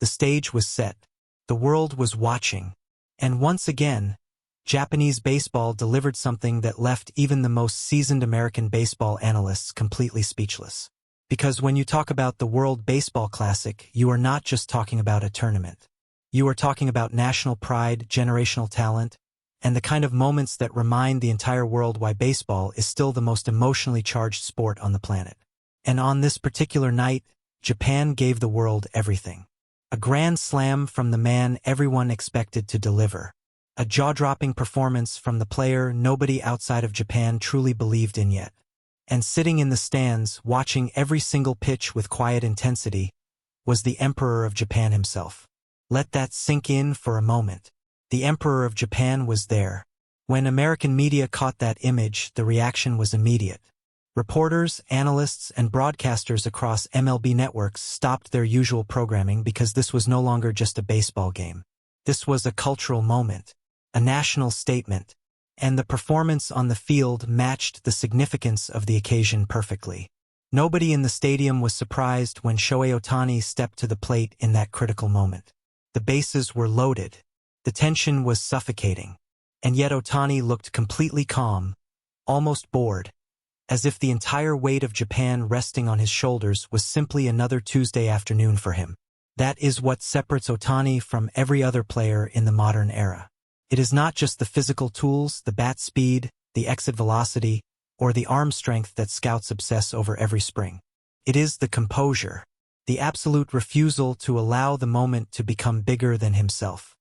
The stage was set. The world was watching. And once again, Japanese baseball delivered something that left even the most seasoned American baseball analysts completely speechless. Because when you talk about the World Baseball Classic, you are not just talking about a tournament. You are talking about national pride, generational talent, and the kind of moments that remind the entire world why baseball is still the most emotionally charged sport on the planet. And on this particular night, Japan gave the world everything. A grand slam from the man everyone expected to deliver. A jaw-dropping performance from the player nobody outside of Japan truly believed in yet. And sitting in the stands, watching every single pitch with quiet intensity, was the Emperor of Japan himself. Let that sink in for a moment. The Emperor of Japan was there. When American media caught that image, the reaction was immediate. Reporters, analysts, and broadcasters across MLB networks stopped their usual programming because this was no longer just a baseball game. This was a cultural moment, a national statement, and the performance on the field matched the significance of the occasion perfectly. Nobody in the stadium was surprised when Shohei Ohtani stepped to the plate in that critical moment. The bases were loaded. The tension was suffocating. And yet Ohtani looked completely calm, almost bored, as if the entire weight of Japan resting on his shoulders was simply another Tuesday afternoon for him. That is what separates Ohtani from every other player in the modern era. It is not just the physical tools, the bat speed, the exit velocity, or the arm strength that scouts obsess over every spring. It is the composure, the absolute refusal to allow the moment to become bigger than himself.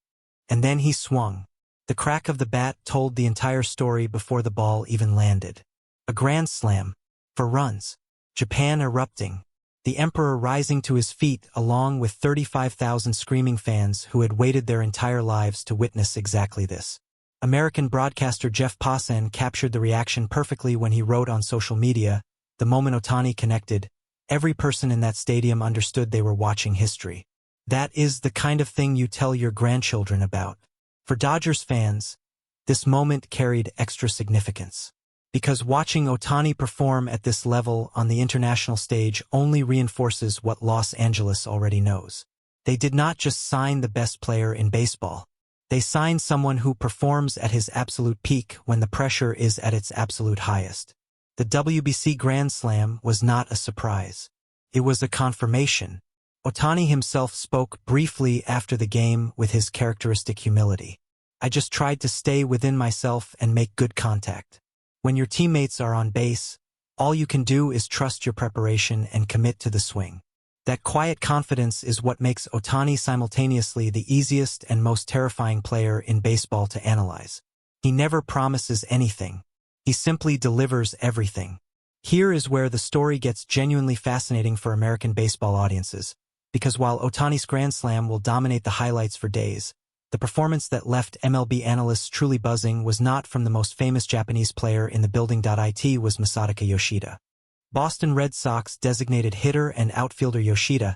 And then he swung. The crack of the bat told the entire story before the ball even landed. A grand slam, for runs, Japan erupting, the Emperor rising to his feet along with 35,000 screaming fans who had waited their entire lives to witness exactly this. American broadcaster Jeff Passan captured the reaction perfectly when he wrote on social media, "The moment Ohtani connected, every person in that stadium understood they were watching history." That is the kind of thing you tell your grandchildren about. For Dodgers fans, this moment carried extra significance. Because watching Ohtani perform at this level on the international stage only reinforces what Los Angeles already knows. They did not just sign the best player in baseball. They signed someone who performs at his absolute peak when the pressure is at its absolute highest. The WBC Grand Slam was not a surprise. It was a confirmation. Ohtani himself spoke briefly after the game with his characteristic humility. "I just tried to stay within myself and make good contact." When your teammates are on base, all you can do is trust your preparation and commit to the swing. That quiet confidence is what makes Ohtani simultaneously the easiest and most terrifying player in baseball to analyze. He never promises anything. He simply delivers everything. Here is where the story gets genuinely fascinating for American baseball audiences, because while Ohtani's Grand Slam will dominate the highlights for days, the performance that left MLB analysts truly buzzing was not from the most famous Japanese player in the building. It was Masataka Yoshida. Boston Red Sox designated hitter and outfielder Yoshida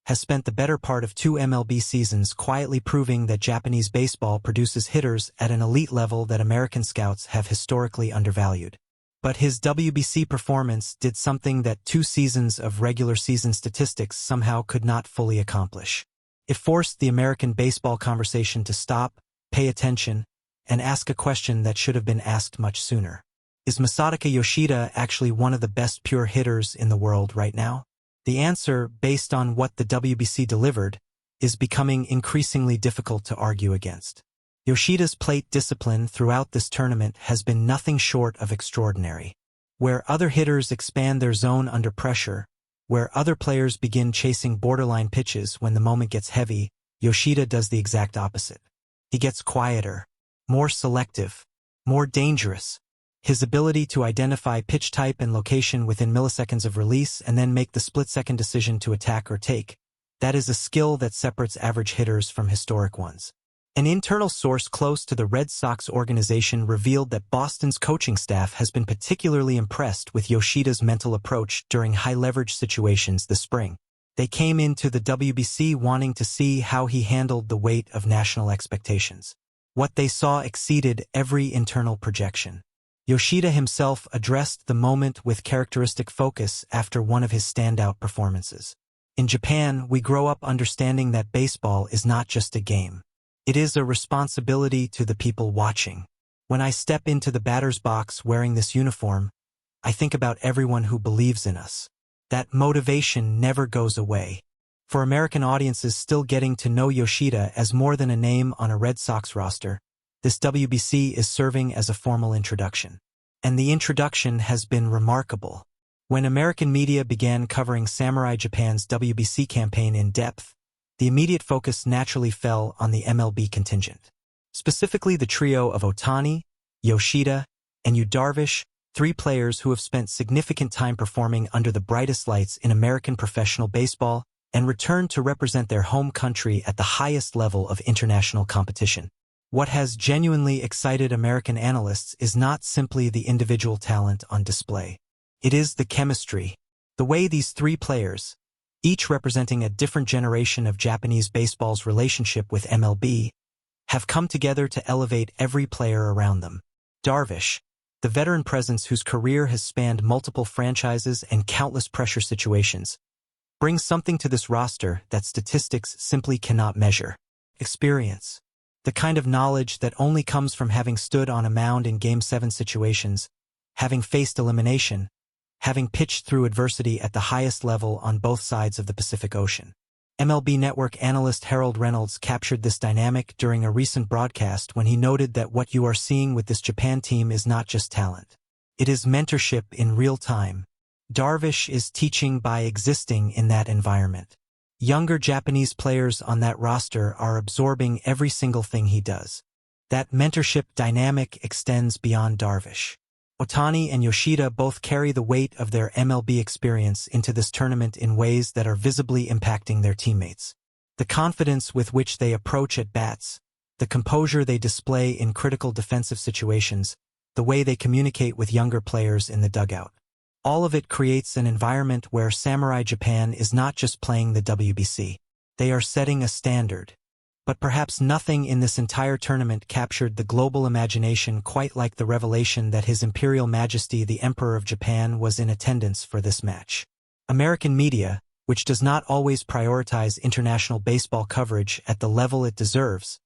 has spent the better part of 2 MLB seasons quietly proving that Japanese baseball produces hitters at an elite level that American scouts have historically undervalued. But his WBC performance did something that 2 seasons of regular season statistics somehow could not fully accomplish. It forced the American baseball conversation to stop, pay attention, and ask a question that should have been asked much sooner. Is Masataka Yoshida actually one of the best pure hitters in the world right now? The answer, based on what the WBC delivered, is becoming increasingly difficult to argue against. Yoshida's plate discipline throughout this tournament has been nothing short of extraordinary. Where other hitters expand their zone under pressure, where other players begin chasing borderline pitches when the moment gets heavy, Yoshida does the exact opposite. He gets quieter, more selective, more dangerous. His ability to identify pitch type and location within milliseconds of release and then make the split-second decision to attack or take, that is a skill that separates average hitters from historic ones. An internal source close to the Red Sox organization revealed that Boston's coaching staff has been particularly impressed with Yoshida's mental approach during high-leverage situations this spring. They came into the WBC wanting to see how he handled the weight of national expectations. What they saw exceeded every internal projection. Yoshida himself addressed the moment with characteristic focus after one of his standout performances. In Japan, we grow up understanding that baseball is not just a game. It is a responsibility to the people watching. When I step into the batter's box wearing this uniform, I think about everyone who believes in us. That motivation never goes away. For American audiences still getting to know Yoshida as more than a name on a Red Sox roster, this WBC is serving as a formal introduction. And the introduction has been remarkable. When American media began covering Samurai Japan's WBC campaign in depth, the immediate focus naturally fell on the MLB contingent. Specifically the trio of Ohtani, Yoshida, and Yu Darvish, three players who have spent significant time performing under the brightest lights in American professional baseball and returned to represent their home country at the highest level of international competition. What has genuinely excited American analysts is not simply the individual talent on display. It is the chemistry, the way these three players, each representing a different generation of Japanese baseball's relationship with MLB, have come together to elevate every player around them. Darvish, the veteran presence whose career has spanned multiple franchises and countless pressure situations, brings something to this roster that statistics simply cannot measure. Experience. The kind of knowledge that only comes from having stood on a mound in Game 7 situations, having faced elimination, having pitched through adversity at the highest level on both sides of the Pacific Ocean. MLB Network analyst Harold Reynolds captured this dynamic during a recent broadcast when he noted that what you are seeing with this Japan team is not just talent. It is mentorship in real time. Darvish is teaching by existing in that environment. Younger Japanese players on that roster are absorbing every single thing he does. That mentorship dynamic extends beyond Darvish. Ohtani and Yoshida both carry the weight of their MLB experience into this tournament in ways that are visibly impacting their teammates. The confidence with which they approach at-bats, the composure they display in critical defensive situations, the way they communicate with younger players in the dugout. All of it creates an environment where Samurai Japan is not just playing the WBC. They are setting a standard. But perhaps nothing in this entire tournament captured the global imagination quite like the revelation that His Imperial Majesty the Emperor of Japan was in attendance for this match. American media, which does not always prioritize international baseball coverage at the level it deserves,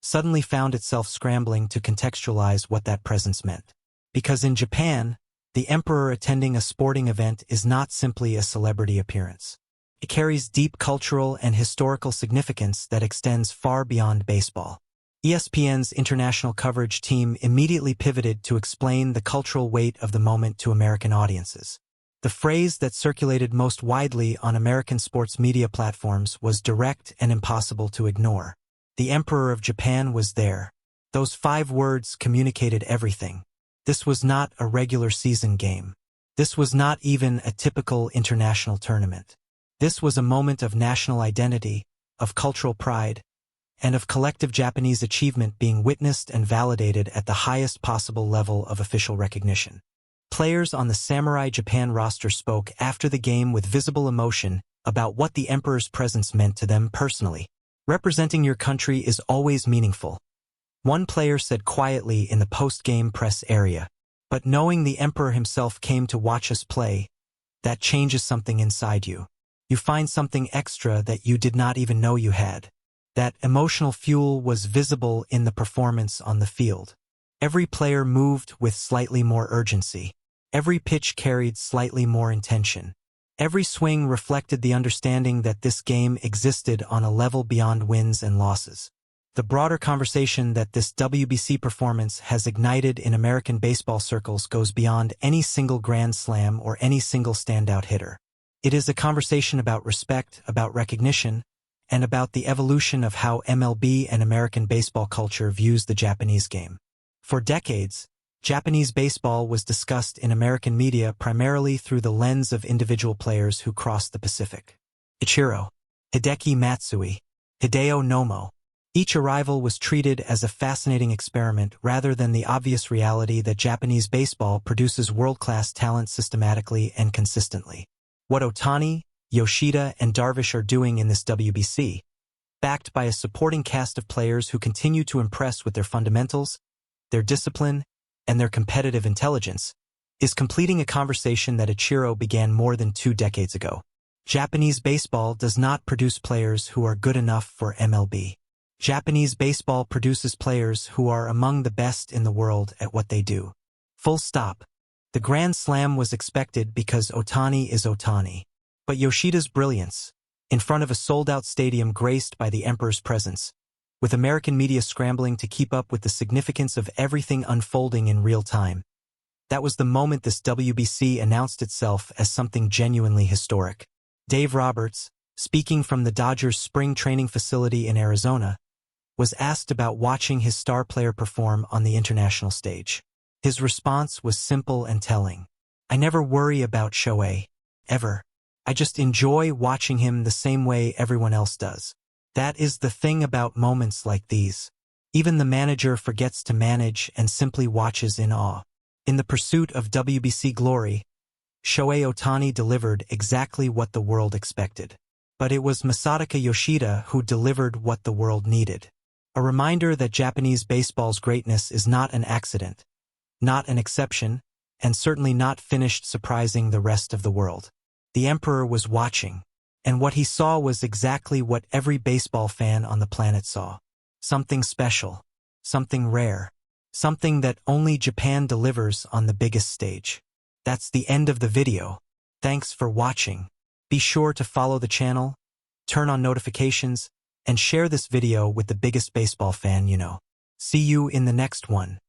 suddenly found itself scrambling to contextualize what that presence meant. Because in Japan, the emperor attending a sporting event is not simply a celebrity appearance. It carries deep cultural and historical significance that extends far beyond baseball. ESPN's international coverage team immediately pivoted to explain the cultural weight of the moment to American audiences. The phrase that circulated most widely on American sports media platforms was direct and impossible to ignore. The Emperor of Japan was there. Those 5 words communicated everything. This was not a regular season game. This was not even a typical international tournament. This was a moment of national identity, of cultural pride, and of collective Japanese achievement being witnessed and validated at the highest possible level of official recognition. Players on the Samurai Japan roster spoke after the game with visible emotion about what the emperor's presence meant to them personally. Representing your country is always meaningful. One player said quietly in the post-game press area, "But knowing the emperor himself came to watch us play, that changes something inside you. You find something extra that you did not even know you had." That emotional fuel was visible in the performance on the field. Every player moved with slightly more urgency. Every pitch carried slightly more intention. Every swing reflected the understanding that this game existed on a level beyond wins and losses. The broader conversation that this WBC performance has ignited in American baseball circles goes beyond any single grand slam or any single standout hitter. It is a conversation about respect, about recognition, and about the evolution of how MLB and American baseball culture views the Japanese game. For decades, Japanese baseball was discussed in American media primarily through the lens of individual players who crossed the Pacific. Ichiro, Hideki Matsui, Hideo Nomo. Each arrival was treated as a fascinating experiment rather than the obvious reality that Japanese baseball produces world-class talent systematically and consistently. What Ohtani, Yoshida, and Darvish are doing in this WBC, backed by a supporting cast of players who continue to impress with their fundamentals, their discipline, and their competitive intelligence, is completing a conversation that Ichiro began more than 2 decades ago. Japanese baseball does not produce players who are good enough for MLB. Japanese baseball produces players who are among the best in the world at what they do. Full stop. The Grand Slam was expected because Ohtani is Ohtani. But Yoshida's brilliance, in front of a sold-out stadium graced by the Emperor's presence, with American media scrambling to keep up with the significance of everything unfolding in real time. That was the moment this WBC announced itself as something genuinely historic. Dave Roberts, speaking from the Dodgers' spring training facility in Arizona, was asked about watching his star player perform on the international stage. His response was simple and telling. "I never worry about Shohei, ever. I just enjoy watching him the same way everyone else does." That is the thing about moments like these. Even the manager forgets to manage and simply watches in awe. In the pursuit of WBC glory, Shohei Ohtani delivered exactly what the world expected. But it was Masataka Yoshida who delivered what the world needed. A reminder that Japanese baseball's greatness is not an accident, not an exception, and certainly not finished surprising the rest of the world. The Emperor was watching, and what he saw was exactly what every baseball fan on the planet saw. Something special, something rare, something that only Japan delivers on the biggest stage. That's the end of the video. Thanks for watching. Be sure to follow the channel, turn on notifications, and share this video with the biggest baseball fan you know. See you in the next one.